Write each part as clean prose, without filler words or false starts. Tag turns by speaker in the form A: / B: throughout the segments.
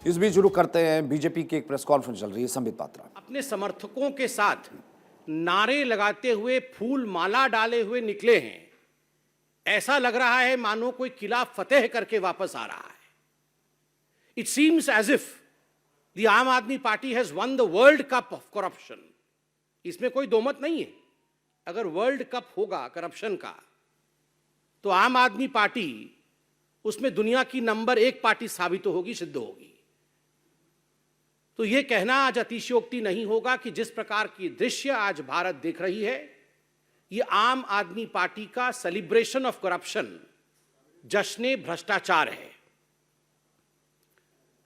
A: इस बीच शुरू करते हैं, बीजेपी की एक प्रेस कॉन्फ्रेंस चल रही है। संबित पात्रा
B: अपने समर्थकों के साथ नारे लगाते हुए, फूल माला डाले हुए निकले हैं। ऐसा लग रहा है मानो कोई किला फतेह करके वापस आ रहा है। It seems as if the Aam Aadmi Party has won the world cup of corruption. इसमें कोई दो मत नहीं है। अगर वर्ल्ड कप होगा करप्शन का, तो आम आदमी पार्टी उसमें दुनिया की नंबर 1 पार्टी साबित होगी, सिद्ध होगी। तो यह कहना आज अतिशयोक्ति नहीं होगा कि जिस प्रकार की दृश्य आज भारत देख रही है, यह आम आदमी पार्टी का सेलिब्रेशन ऑफ करप्शन, जश्न भ्रष्टाचार है।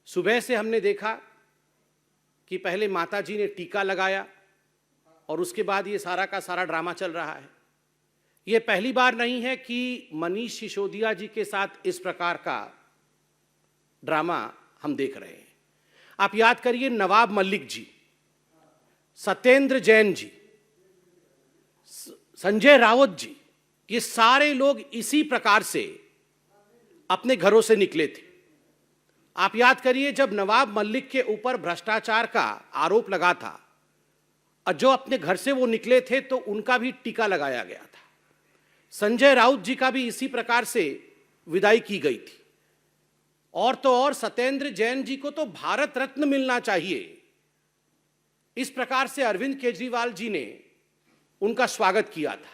B: सुबह से हमने देखा कि पहले माताजी ने टीका लगाया और उसके बाद ये सारा का सारा ड्रामा चल रहा है। यह पहली बार नहीं है कि मनीष सिसोदिया जी के साथ इस प्रकार का ड्रामा हम देख रहे हैं। आप याद करिए, नवाब मलिक जी, सत्येंद्र जैन जी, संजय राउत जी, ये सारे लोग इसी प्रकार से अपने घरों से निकले थे। आप याद करिए, जब नवाब मलिक के ऊपर भ्रष्टाचार का आरोप लगा था और जो अपने घर से वो निकले थे, तो उनका भी टीका लगाया गया था। संजय राउत जी का भी इसी प्रकार से विदाई की गई थी। और तो और सत्येंद्र जैन जी को तो भारत रत्न मिलना चाहिए। इस प्रकार से अरविंद केजरीवाल जी ने उनका स्वागत किया था।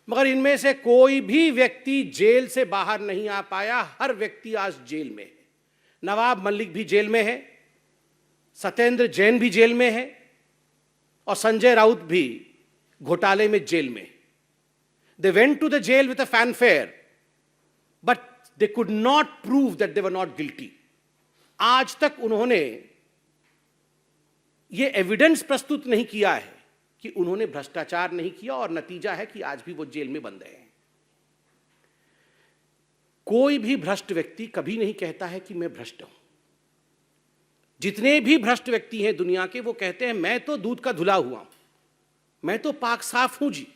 B: मगर इनमें से कोई भी व्यक्ति जेल से बाहर नहीं आ पाया। हर व्यक्ति आज जेल में है। नवाब मलिक भी जेल में है, सत्येंद्र जैन भी जेल में है और संजय राउत भी घोटाले में जेल में है। They went to the jail with a fanfare, but they could not prove that they were not guilty. आज तक उन्होंने ये एविडेंस प्रस्तुत नहीं किया है कि उन्होंने भ्रष्टाचार नहीं किया, और नतीजा है कि आज भी वो जेल में बंद हैं। कोई भी भ्रष्ट व्यक्ति कभी नहीं कहता है कि मैं भ्रष्ट हूं। जितने भी भ्रष्ट व्यक्ति हैं दुनिया के, वो कहते हैं मैं तो दूध का धुला हुआ हूं, मैं तो पाक साफ हूं जी।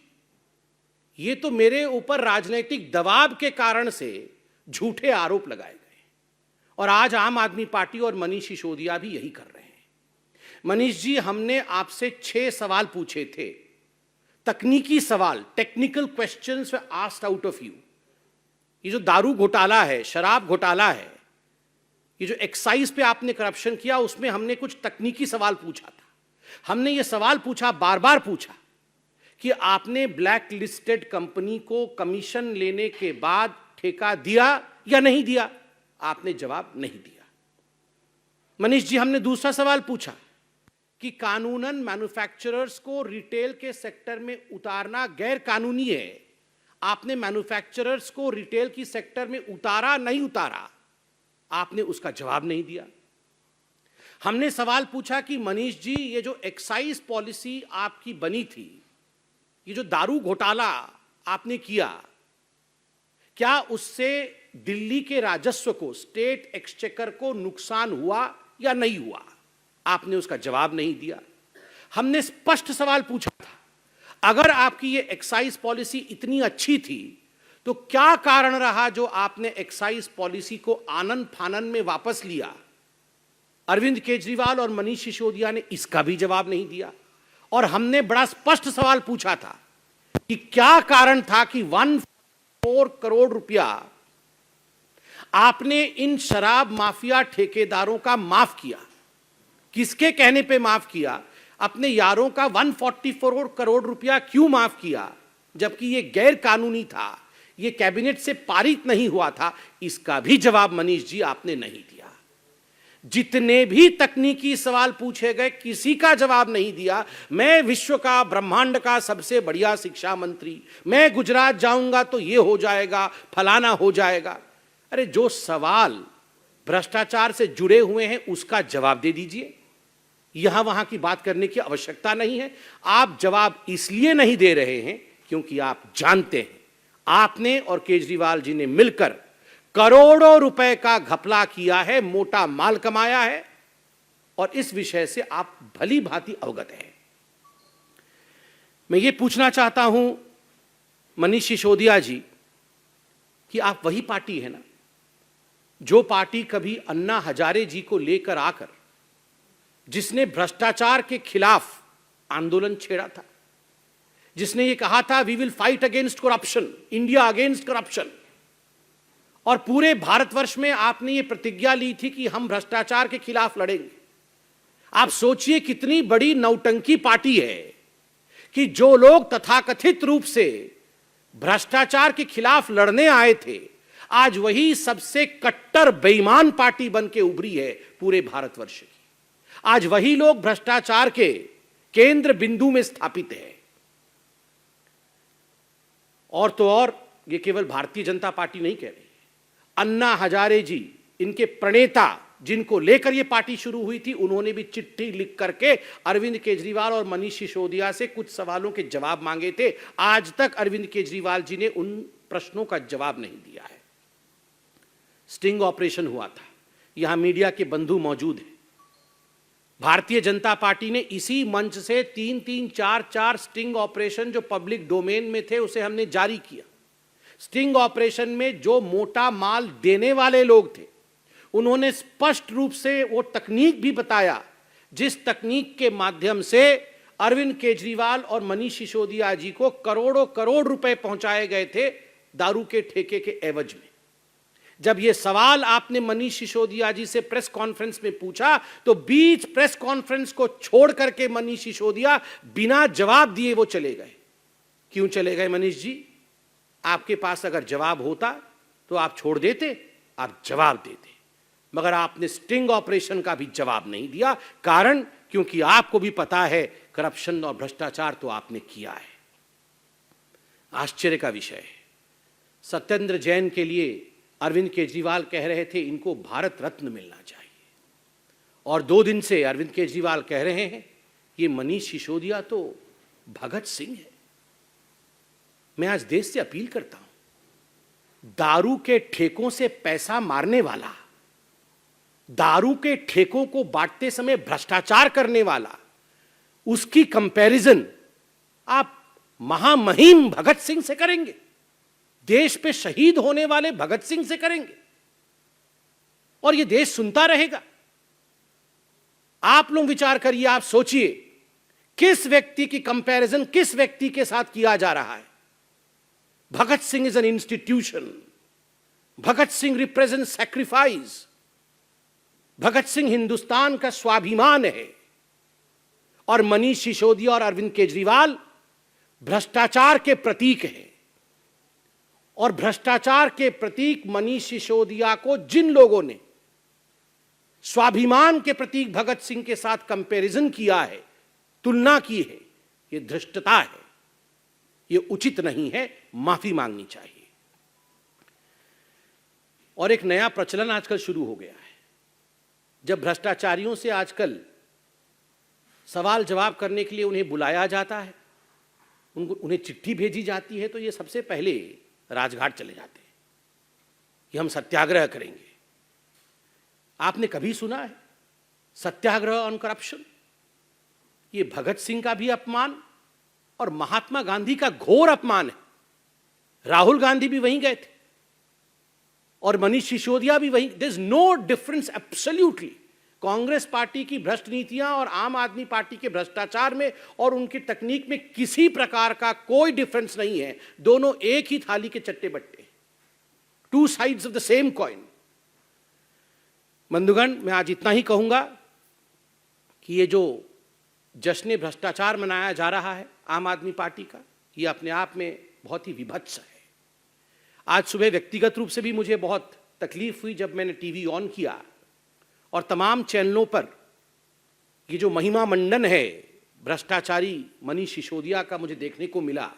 B: ये तो मेरे ऊपर राजनीतिक दबाव के कारण से झूठे आरोप लगाए गए। और आज आम आदमी पार्टी और मनीष सिसोदिया भी यही कर रहे हैं। मनीष जी, हमने आपसे 6 सवाल पूछे थे, तकनीकी सवाल, technical questions were asked out of you. ये जो दारू घोटाला है, शराब घोटाला है, ये जो एक्साइज पे आपने करप्शन किया, उसमें हमने कुछ तकनीकी सवाल पूछा था। हमने ये सवाल पूछा, बार बार पूछा, कि आपने ब्लैक लिस्टेड कंपनी को कमीशन लेने के बाद ठेका दिया या नहीं दिया। आपने जवाब नहीं दिया। मनीष जी, हमने दूसरा सवाल पूछा कि कानूनन मैन्युफैक्चरर्स को रिटेल के सेक्टर में उतारना गैर कानूनी है। आपने मैन्युफैक्चरर्स को रिटेल की सेक्टर में उतारा नहीं उतारा, आपने उसका जवाब नहीं दिया। हमने सवाल पूछा कि मनीष जी, ये जो एक्साइज पॉलिसी आपकी बनी थी, ये जो दारू घोटाला आपने किया, क्या उससे दिल्ली के राजस्व को, स्टेट एक्सचेकर को नुकसान हुआ या नहीं हुआ? आपने उसका जवाब नहीं दिया। हमने स्पष्ट सवाल पूछा था, अगर आपकी ये एक्साइज पॉलिसी इतनी अच्छी थी, तो क्या कारण रहा जो आपने एक्साइज पॉलिसी को आनन फानन में वापस लिया? अरविंद केजरीवाल और मनीष सिसोदिया ने इसका भी जवाब नहीं दिया। और हमने बड़ा स्पष्ट सवाल पूछा था कि क्या कारण था कि 1.4 करोड़ रुपया आपने इन शराब माफिया ठेकेदारों का माफ किया। किसके कहने पे माफ किया? अपने यारों का 144 करोड़ रुपया क्यों माफ किया, जबकि यह गैर कानूनी था, यह कैबिनेट से पारित नहीं हुआ था? इसका भी जवाब मनीष जी आपने नहीं दिया। जितने भी तकनीकी सवाल पूछे गए, किसी का जवाब नहीं दिया। मैं विश्व का, ब्रह्मांड का सबसे बढ़िया शिक्षा मंत्री, मैं गुजरात जाऊंगा तो ये हो जाएगा, फलाना हो जाएगा। अरे, जो सवाल भ्रष्टाचार से जुड़े हुए हैं उसका जवाब दे दीजिए। यहां वहां की बात करने की आवश्यकता नहीं है। आप जवाब इसलिए नहीं दे रहे हैं क्योंकि आप जानते हैं आपने और केजरीवाल जी ने मिलकर करोड़ों रुपए का घपला किया है, मोटा माल कमाया है, और इस विषय से आप भली भांति अवगत हैं। मैं ये पूछना चाहता हूं मनीष सिसोदिया जी कि आप वही पार्टी है ना जो पार्टी कभी अन्ना हजारे जी को लेकर आकर जिसने भ्रष्टाचार के खिलाफ आंदोलन छेड़ा था, जिसने ये कहा था we will fight against corruption, India against corruption, और पूरे भारतवर्ष में आपने ये प्रतिज्ञा ली थी कि हम भ्रष्टाचार के खिलाफ लड़ेंगे। आप सोचिए कितनी बड़ी नौटंकी पार्टी है कि जो लोग तथाकथित रूप से भ्रष्टाचार के खिलाफ लड़ने आए थे, आज वही सबसे कट्टर बेईमान पार्टी बन के उभरी है पूरे भारतवर्ष की। आज वही लोग भ्रष्टाचार के केंद्र बिंदु में स्थापित है। और तो और ये केवल भारतीय जनता पार्टी नहीं कह रही, अन्ना हजारे जी, इनके प्रणेता जिनको लेकर ये पार्टी शुरू हुई थी, उन्होंने भी चिट्ठी लिख करके अरविंद केजरीवाल और मनीष सिसोदिया से कुछ सवालों के जवाब मांगे थे। आज तक अरविंद केजरीवाल जी ने उन प्रश्नों का जवाब नहीं दिया है। स्टिंग ऑपरेशन हुआ था, यहां मीडिया के बंधु मौजूद हैं। भारतीय जनता पार्टी ने इसी मंच से 3-3, 4-4 स्टिंग ऑपरेशन जो पब्लिक डोमेन में थे उसे हमने जारी किया। स्टिंग ऑपरेशन में जो मोटा माल देने वाले लोग थे, उन्होंने स्पष्ट रूप से वो तकनीक भी बताया जिस तकनीक के माध्यम से अरविंद केजरीवाल और मनीष सिसोदिया जी को करोड़ों करोड़ रुपए पहुंचाए गए थे दारू के ठेके के एवज में। जब ये सवाल आपने मनीष सिसोदिया जी से प्रेस कॉन्फ्रेंस में पूछा तो बीच प्रेस कॉन्फ्रेंस को छोड़ करके मनीष सिसोदिया बिना जवाब दिए वो चले गए। क्यों चले गए मनीष जी? आपके पास अगर जवाब होता तो आप छोड़ देते, आप जवाब देते, मगर आपने स्टिंग ऑपरेशन का भी जवाब नहीं दिया। कारण क्योंकि आपको भी पता है करप्शन और भ्रष्टाचार तो आपने किया है। आश्चर्य का विषय है, सत्येंद्र जैन के लिए अरविंद केजरीवाल कह रहे थे इनको भारत रत्न मिलना चाहिए, और 2 दिन से अरविंद केजरीवाल कह रहे हैं ये मनीष सिसोदिया तो भगत सिंह है। मैं आज देश से अपील करता हूं, दारू के ठेकों से पैसा मारने वाला, दारू के ठेकों को बांटते समय भ्रष्टाचार करने वाला, उसकी कंपैरिजन आप महामहिम भगत सिंह से करेंगे, देश पे शहीद होने वाले भगत सिंह से करेंगे, और यह देश सुनता रहेगा। आप लोग विचार करिए, आप सोचिए किस व्यक्ति की कंपैरिजन किस व्यक्ति के साथ किया जा रहा है। Bhagat Singh is an institution, Bhagat Singh represent sacrifice, Bhagat Singh Hindustan का स्वाभिमान है, और मनीष सिसोदिया और अरविंद केजरीवाल भ्रष्टाचार के प्रतीक हैं। और भ्रष्टाचार के प्रतीक मनीष सिसोदिया को जिन लोगों ने स्वाभिमान के प्रतीक भगत सिंह के साथ कंपैरिजन किया है, तुलना की है, यह धृष्टता है, यह उचित नहीं है, माफी मांगनी चाहिए। और एक नया प्रचलन आजकल शुरू हो गया है, जब भ्रष्टाचारियों से आजकल सवाल जवाब करने के लिए उन्हें बुलाया जाता है, उन्हें चिट्ठी भेजी जाती है, तो ये सबसे पहले राजघाट चले जाते हैं कि हम सत्याग्रह करेंगे। आपने कभी सुना है सत्याग्रह ऑन करप्शन? ये भगत सिंह का भी अपमान और महात्मा गांधी का घोर अपमान है। राहुल गांधी भी वहीं गए थे और मनीष सिसोदिया भी वहीं। There is no difference absolutely Congress party की भ्रष्ट नीतियां और आम आदमी पार्टी के भ्रष्टाचार में और उनकी तकनीक में किसी प्रकार का कोई डिफरेंस नहीं है। दोनों एक ही थाली के चट्टे बट्टे, 2 sides of the same coin. बंधुगण, मैं आज इतना ही कहूंगा कि ये जो जश्न भ्रष्टाचार मनाया जा रहा है आम आदमी पार्टी का, ये अपने आप में बहुत ही विभत्स है। आज सुबह व्यक्तिगत रूप से भी मुझे बहुत तकलीफ हुई जब मैंने टीवी ऑन किया और तमाम चैनलों पर ये जो महिमा मंडन है भ्रष्टाचारी मनीष सिसोदिया का मुझे देखने को मिला।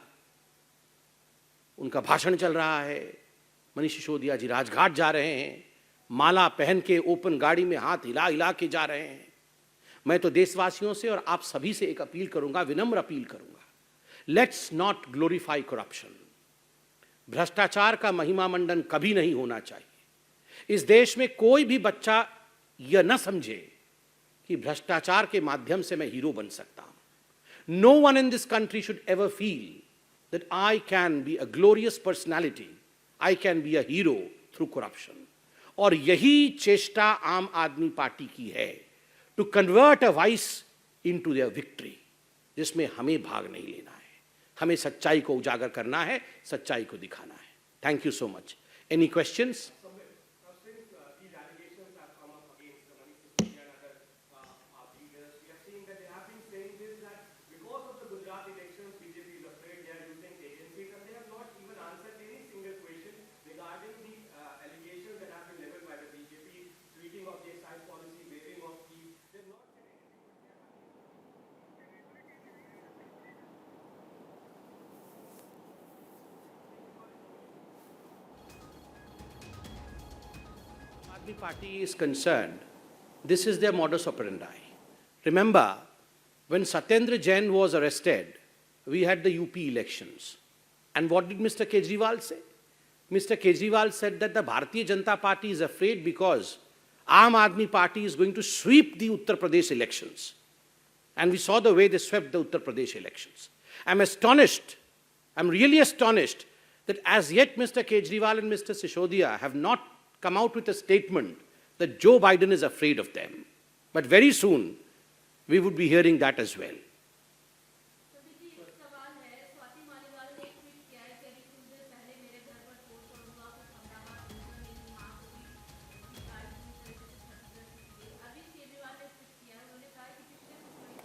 B: उनका भाषण चल रहा है, मनीष सिसोदिया जी राजघाट जा रहे हैं, माला पहन के ओपन गाड़ी में हाथ हिला हिला के जा रहे हैं। मैं तो देशवासियों से और आप सभी से एक अपील करूंगा, विनम्र अपील करूंगा, लेट्स नॉट ग्लोरीफाई करप्शन। भ्रष्टाचार का महिमा मंडन कभी नहीं होना चाहिए। इस देश में कोई भी बच्चा यह न समझे कि भ्रष्टाचार के माध्यम से मैं हीरो बन सकता हूं। No one in this country should ever feel that I can be a glorious personality, I can be a hero through corruption. और यही चेष्टा आम आदमी पार्टी की है, to convert a voice into their victory, जिसमें हमें भाग नहीं लेना है, हमें सच्चाई को उजागर करना है, सच्चाई को दिखाना है। Thank you so much. Any questions? Aadmi Party is concerned, this is their modus operandi. Remember, when Satyendra Jain was arrested, we had the UP elections. And what did Mr. Kejriwal say? Mr. Kejriwal said that the Bharatiya Janata Party is afraid because Aam Aadmi Party is going to sweep the Uttar Pradesh elections. And we saw the way they swept the Uttar Pradesh elections. I'm astonished, I'm really astonished that as yet Mr. Kejriwal and Mr. Sisodiya have not come out with a statement that Joe Biden is afraid of them. But very soon, we would be hearing that as well.